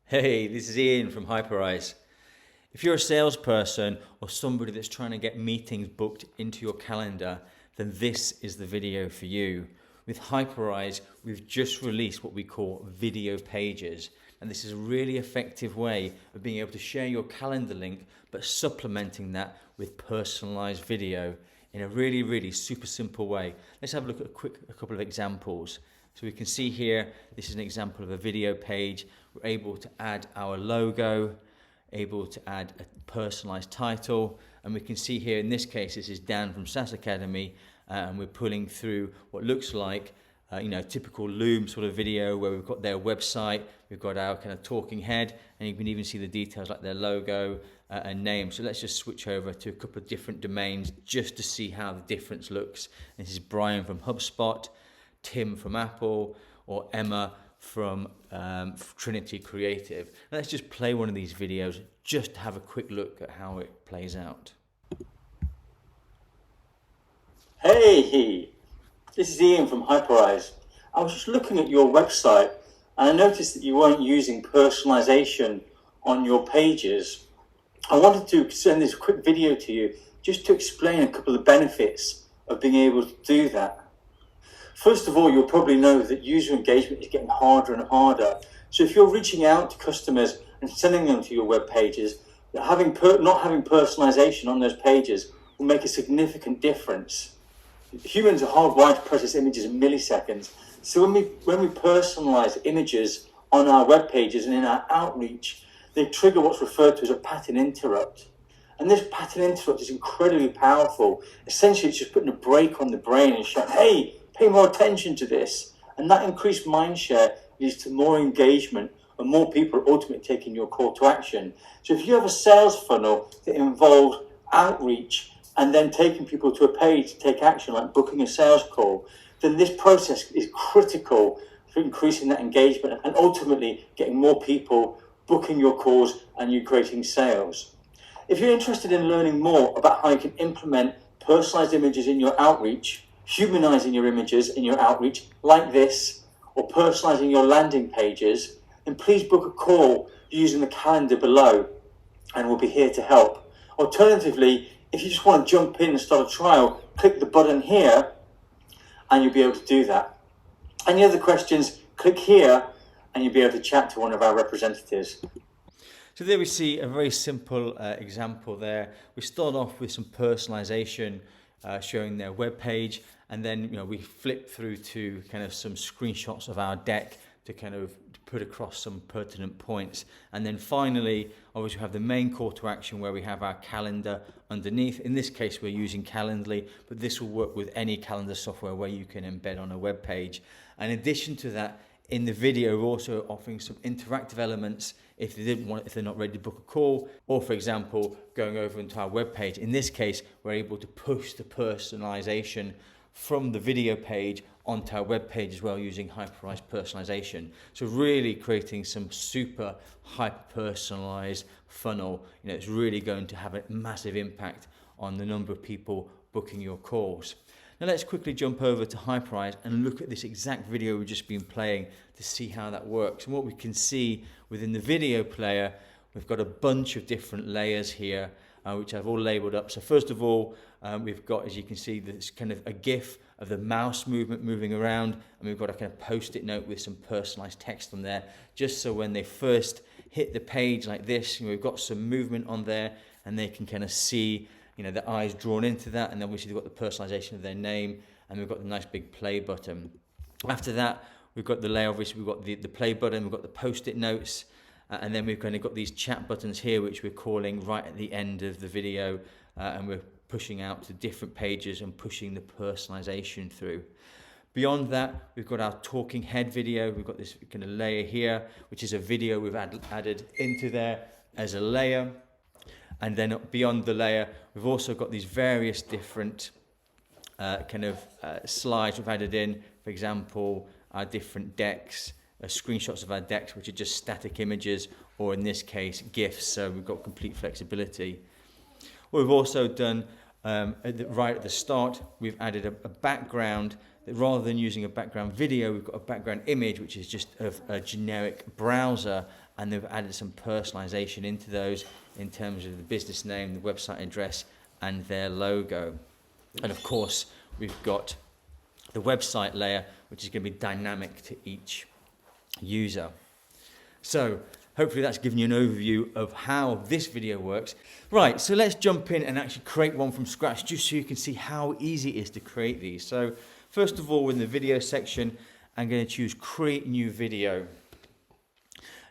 Hey, this is Ian from Hyperize. If you're a salesperson or somebody that's trying to get meetings booked into your calendar, then this is the video for you. With Hyperize, we've just released what we call video pages. And this is a really effective way of being able to share your calendar link, but supplementing that with personalized video in a really super simple way. Let's have a look at a couple of examples. So we can see here, this is an example of a video page. We're able to add our logo, able to add a personalized title, and we can see here in this case, this is Dan from SaaS Academy, and we're pulling through what looks like typical Loom sort of video where we've got their website, we've got our kind of talking head, and you can even see the details like their logo and name. So let's just switch over to a couple of different domains just to see how the difference looks. This is Brian from HubSpot, Tim from Apple, or Emma from Trinity Creative. Let's just play one of these videos just to have a quick look at how it plays out. Hey, this is Ian from Hyperize. I was just looking at your website and I noticed that you weren't using personalization on your pages. I wanted to send this quick video to you just to explain a couple of benefits of being able to do that. First of all, you'll probably know that user engagement is getting harder and harder. So if you're reaching out to customers and sending them to your web pages, not having personalization on those pages will make a significant difference. Humans are hardwired to process images in milliseconds. So when we personalize images on our web pages and in our outreach, they trigger what's referred to as a pattern interrupt. And this pattern interrupt is incredibly powerful. Essentially, it's just putting a brake on the brain and showing, hey, pay more attention to this. And that increased mind share leads to more engagement and more people ultimately taking your call to action. So if you have a sales funnel that involves outreach and then taking people to a page to take action, like booking a sales call, then this process is critical for increasing that engagement and ultimately getting more people booking your calls and you creating sales. If you're interested in learning more about how you can implement personalized images in your outreach, humanizing your images in your outreach like this, or personalizing your landing pages, then please book a call using the calendar below and we'll be here to help. Alternatively, if you just want to jump in and start a trial, click the button here and you'll be able to do that. Any other questions, click here and you'll be able to chat to one of our representatives. So there we see a very simple example there. We start off with some personalization showing their web page, and then we flip through to kind of some screenshots of our deck to kind of put across some pertinent points. And then finally, obviously we have the main call to action where we have our calendar underneath. In this case, we're using Calendly, but this will work with any calendar software where you can embed on a web page. And in addition to that, in the video, we're also offering some interactive elements if they're not ready to book a call, or for example, going over into our web page. In this case, we're able to push the personalization from the video page onto our web page as well using Hyperize personalization. So really creating some super hyper-personalized funnel. It's really going to have a massive impact on the number of people booking your calls. Now let's quickly jump over to Hyperize and look at this exact video we've just been playing to see how that works. And what we can see within the video player, we've got a bunch of different layers here, which I've all labeled up. So first of all, we've got, as you can see, this kind of a GIF of the mouse moving around, and we've got a kind of post-it note with some personalized text on there, just so when they first hit the page like this, we've got some movement on there, and they can kind of see the eyes drawn into that, and then obviously they've got the personalization of their name, and we've got the nice big play button. After that, we've got the layer, obviously we've got the play button, we've got the post-it notes, and then we've kind of got these chat buttons here, which we're calling right at the end of the video, and we're pushing out to different pages and pushing the personalization through. Beyond that, we've got our talking head video. We've got this kind of layer here, which is a video we've added into there as a layer. And then beyond the layer, we've also got these various different slides we've added in. For example, our different decks, screenshots of our decks, which are just static images, or in this case, GIFs. So we've got complete flexibility. What we've also done right at the start, we've added a background that rather than using a background video, we've got a background image, which is just of a generic browser, and they've added some personalization into those in terms of the business name, the website address, and their logo. And of course, we've got the website layer, which is going to be dynamic to each user. So hopefully that's given you an overview of how this video works. Right, so let's jump in and actually create one from scratch, just so you can see how easy it is to create these. So first of all, in the video section, I'm going to choose create new video.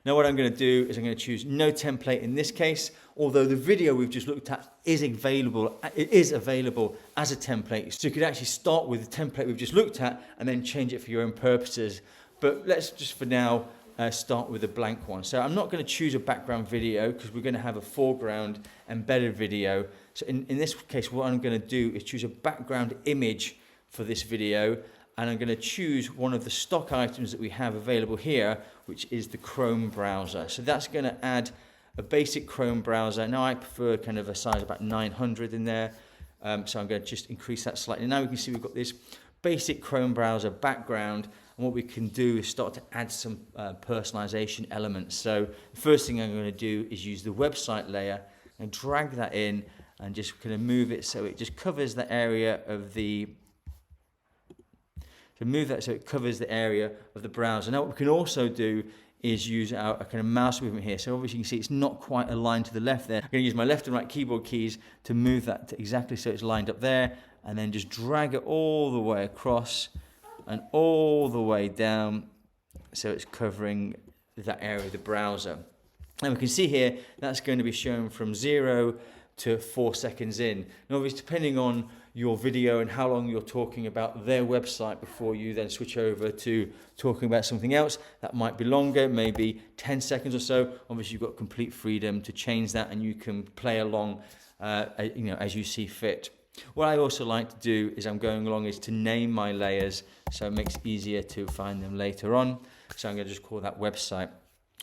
Now what I'm going to do is I'm going to choose no template in this case, although the video we've just looked at is available as a template. So you could actually start with the template we've just looked at and then change it for your own purposes. But let's just for now start with a blank one. So I'm not going to choose a background video because we're going to have a foreground embedded video. So in this case, what I'm going to do is choose a background image for this video, and I'm going to choose one of the stock items that we have available here, which is the Chrome browser. So that's going to add a basic Chrome browser. Now I prefer kind of a size about 900 in there, so I'm going to just increase that slightly. Now we can see we've got this basic Chrome browser background, and what we can do is start to add some personalization elements. So the first thing I'm going to do is use the website layer and drag that in and just kind of move it so it just covers the area of the it covers the area of the browser. Now what we can also do is use our kind of mouse movement here. So obviously you can see it's not quite aligned to the left there. I'm going to use my left and right keyboard keys to move that to exactly so it's lined up there, and then just drag it all the way across and all the way down so it's covering that area of the browser. And we can see here that's going to be shown from 0 to 4 seconds in. And obviously depending on your video and how long you're talking about their website before you then switch over to talking about something else, that might be longer, maybe 10 seconds or so. Obviously you've got complete freedom to change that, and you can play along as you see fit. What I also like to do is I'm going along is to name my layers, so it makes it easier to find them later on. So I'm going to just call that website.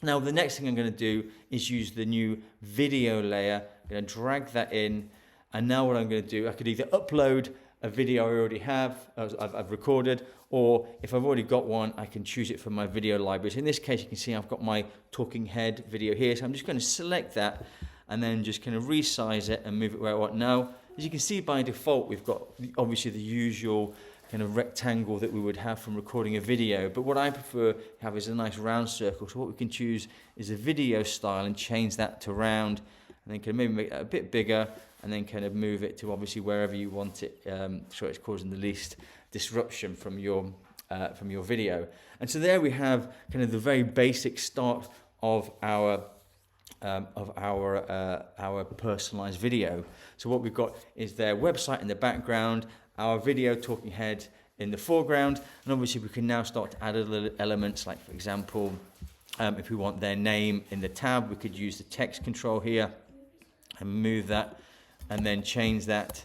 Now the next thing I'm going to do is use the new video layer. I'm going to drag that in, and now what I'm going to do, I could either upload a video I already have, I've recorded, or if I've already got one, I can choose it from my video library. So in this case, you can see I've got my talking head video here, so I'm just going to select that and then just kind of resize it and move it where I want. Now, as you can see by default, we've got obviously the usual kind of rectangle that we would have from recording a video, but what I prefer to have is a nice round circle. So what we can choose is a video style and change that to round, and then can maybe make it a bit bigger, and then kind of move it to obviously wherever you want it, so it's causing the least disruption from your video. And so there we have kind of the very basic start of our personalized video. So what we've got is their website in the background, our video talking head in the foreground, and obviously we can now start to add little elements, like for example, if we want their name in the tab, we could use the text control here and move that, and then change that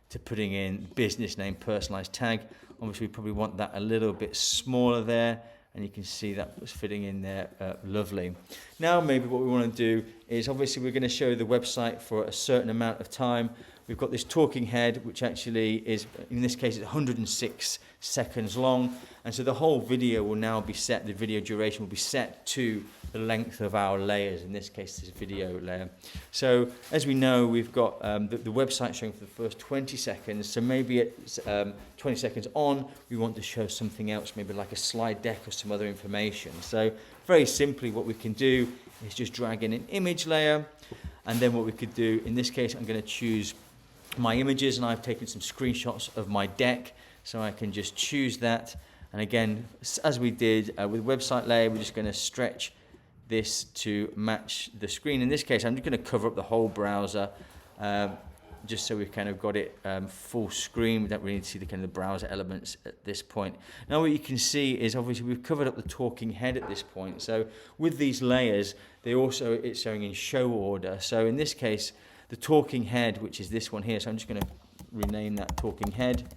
to putting in business name personalized tag. Obviously we probably want that a little bit smaller there, and you can see that was fitting in there lovely. Now maybe what we want to do is, obviously we're going to show the website for a certain amount of time. We've got this talking head, which actually is, in this case, it's 106 seconds long. And so the whole video will now be set, the video duration will be set to the length of our layers, in this case, this video layer. So as we know, we've got the website showing for the first 20 seconds. So maybe it's 20 seconds on, we want to show something else, maybe like a slide deck or some other information. So very simply, what we can do is just drag in an image layer. And then what we could do, in this case, I'm going to choose my images, and I've taken some screenshots of my deck, so I can just choose that. And again, as we did with website layer, we're just going to stretch this to match the screen. In this case, I'm just going to cover up the whole browser, just so we've kind of got it full screen. We don't really need to see the kind of the browser elements at this point. Now what you can see is obviously we've covered up the talking head at this point. So with these layers, it's showing in show order. So in this case, the talking head, which is this one here, so I'm just going to rename that talking head.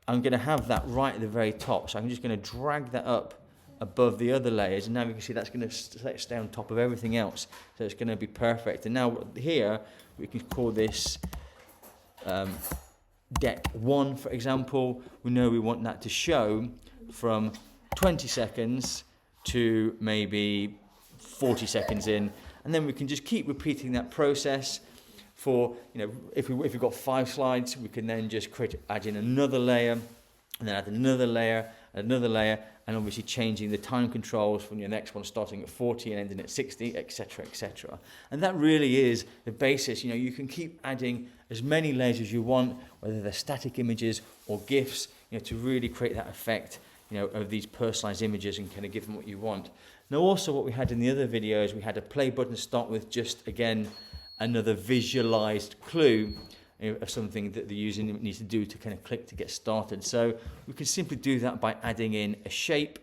I'm going to have that right at the very top, so I'm just going to drag that up above the other layers, and now you can see that's going to stay on top of everything else, so it's going to be perfect. And now here we can call this deck 1, for example. We know we want that to show from 20 seconds to maybe 40 seconds in, and then we can just keep repeating that process for, if we've got 5 slides, we can then just add in another layer, and then add another layer, and obviously changing the time controls from your next one starting at 40 and ending at 60, etc., etc. And that really is the basis. You can keep adding as many layers as you want, whether they're static images or GIFs, to really create that effect, of these personalized images and kind of give them what you want. Now, also what we had in the other videos, we had a play button to start with, just again, another visualized clue of something that the user needs to do to kind of click to get started. So we can simply do that by adding in a shape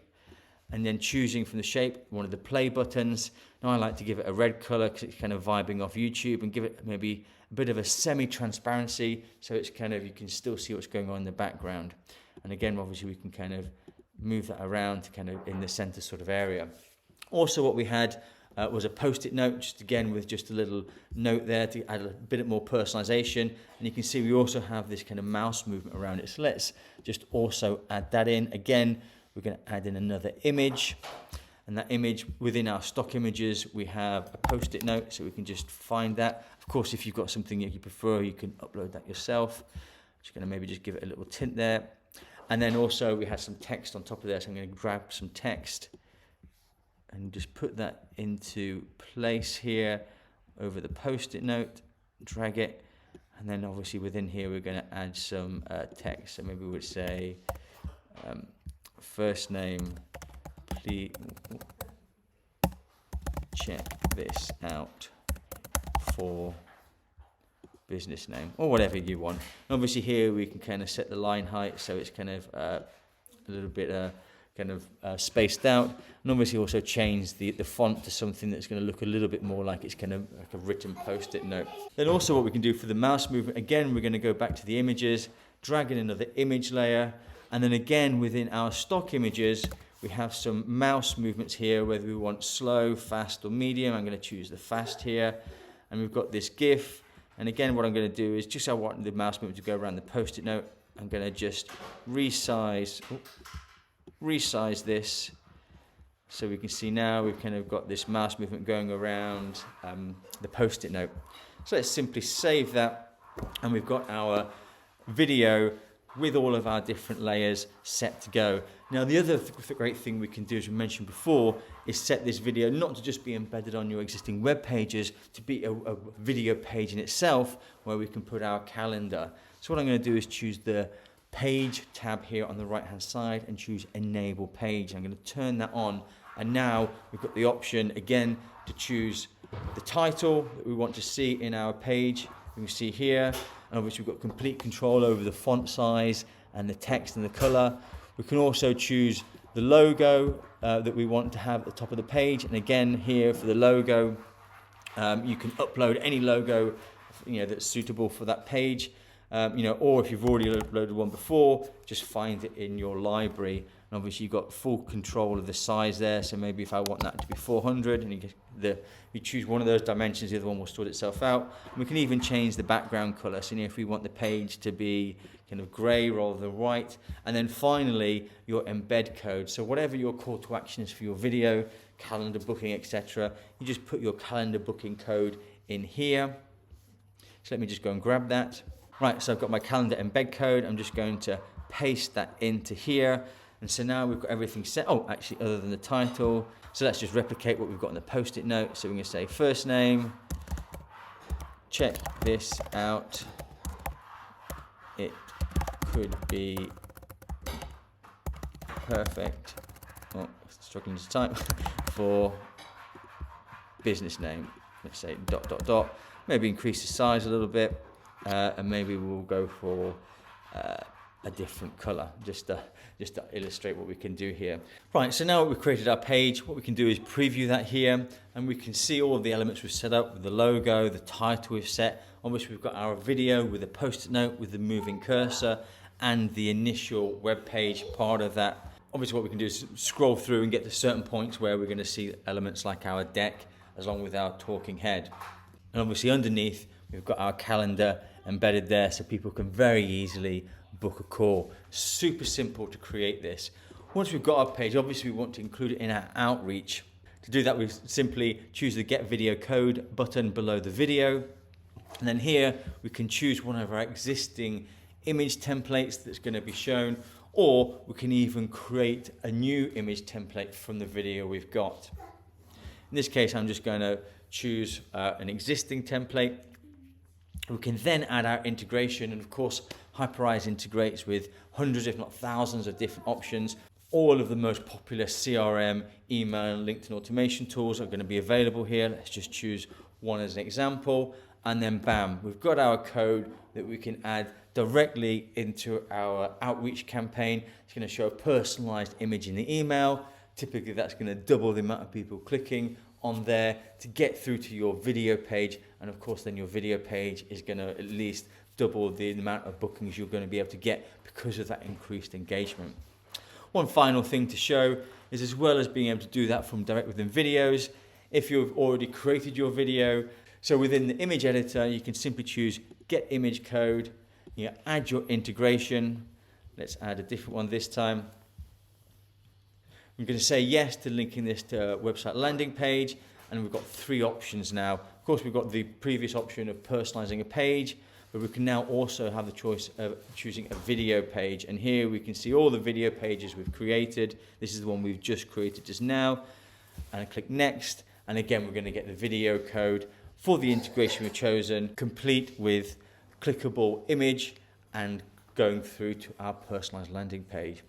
and then choosing from the shape one of the play buttons. Now I like to give it a red color because it's kind of vibing off YouTube, and give it maybe a bit of a semi-transparency so it's kind of, you can still see what's going on in the background. And again, obviously we can kind of move that around to kind of in the center sort of area. Also what we had was a post-it note, just again with just a little note there to add a bit more personalization. And you can see we also have this kind of mouse movement around it. So let's just also add that in. Again, we're going to add in another image. And that image, within our stock images, we have a post-it note, so we can just find that. Of course, if you've got something that you prefer, you can upload that yourself. Just going to maybe just give it a little tint there. And then also we had some text on top of there, so I'm going to grab some text and just put that into place here over the post-it note, drag it, and then obviously within here we're going to add some text. So maybe we would say first name, please check this out for business name, or whatever you want. And obviously here we can kind of set the line height so it's kind of a little bit spaced out, and obviously also change the font to something that's going to look a little bit more like it's kind of like a written post-it note. Then also what we can do for the mouse movement, again we're going to go back to the images, drag in another image layer, and then again within our stock images we have some mouse movements here, whether we want slow, fast or medium. I'm going to choose the fast here, and we've got this GIF. And again what I'm going to do is, just I want the mouse movement to go around the post-it note, I'm going to just resize this so we can see now we've kind of got this mouse movement going around the post-it note. So let's simply save that, and we've got our video with all of our different layers set to go. Now the other great thing we can do, as we mentioned before, is set this video not to just be embedded on your existing web pages, to be a video page in itself where we can put our calendar. So what I'm going to do is choose the page tab here on the right hand side and choose enable page. I'm going to turn that on, and now we've got the option again to choose the title that we want to see in our page. You can see here, and obviously we've got complete control over the font size and the text and the color. We can also choose the logo that we want to have at the top of the page, and again here for the logo you can upload any logo that's suitable for that page. Or if you've already uploaded one before, just find it in your library. And obviously you've got full control of the size there. So maybe if I want that to be 400, and you choose one of those dimensions, the other one will sort itself out. And we can even change the background color. So if we want the page to be kind of gray rather than white. And then finally, your embed code. So whatever your call to action is for your video, calendar booking, etc., you just put your calendar booking code in here. So let me just go and grab that. Right, so I've got my calendar embed code. I'm just going to paste that into here. And so now we've got everything set. Oh, actually, other than the title. So let's just replicate what we've got in the post-it note. So we're going to say first name, check this out. It could be perfect, struggling to type, for business name. Let's say ... Maybe increase the size a little bit. And maybe we'll go for a different color, just to illustrate what we can do here. Right, so now we've created our page, what we can do is preview that here, and we can see all of the elements we've set up with the logo, the title we've set, on which we've got our video with a post-it note with the moving cursor, and the initial web page part of that. Obviously what we can do is scroll through and get to certain points where we're going to see elements like our deck, along with our talking head. And obviously underneath, we've got our calendar embedded there, so people can very easily book a call. Super simple to create this. Once we've got our page, obviously we want to include it in our outreach. To do that, we simply choose the Get Video Code button below the video. And then here we can choose one of our existing image templates that's going to be shown, or we can even create a new image template from the video we've got. In this case, I'm just going to choose an existing template. We can then add our integration, and of course Hyperize integrates with hundreds if not thousands of different options. All of the most popular CRM, email, and LinkedIn automation tools are going to be available here. Let's just choose one as an example, and then bam, we've got our code that we can add directly into our outreach campaign. It's going to show a personalized image in the email. Typically that's going to double the amount of people clicking on there to get through to your video page, and of course then your video page is going to at least double the amount of bookings you're going to be able to get because of that increased engagement. One final thing to show is, as well as being able to do that from direct within videos, if you've already created your video, so within the image editor you can simply choose Get Image Code, you add your integration. Let's add a different one this time. I'm going to say yes to linking this to a website landing page, and we've got three options now. Of course, we've got the previous option of personalizing a page, but we can now also have the choice of choosing a video page. And here we can see all the video pages we've created. This is the one we've just created just now. And I click next, and again, we're going to get the video code for the integration we've chosen, complete with clickable image and going through to our personalized landing page.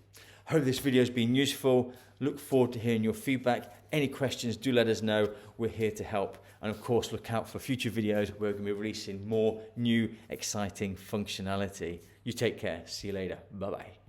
Hope this video has been useful. Look forward to hearing your feedback. Any questions, do let us know. We're here to help. And of course, look out for future videos where we're going to be releasing more new, exciting functionality. You take care. See you later. Bye-bye.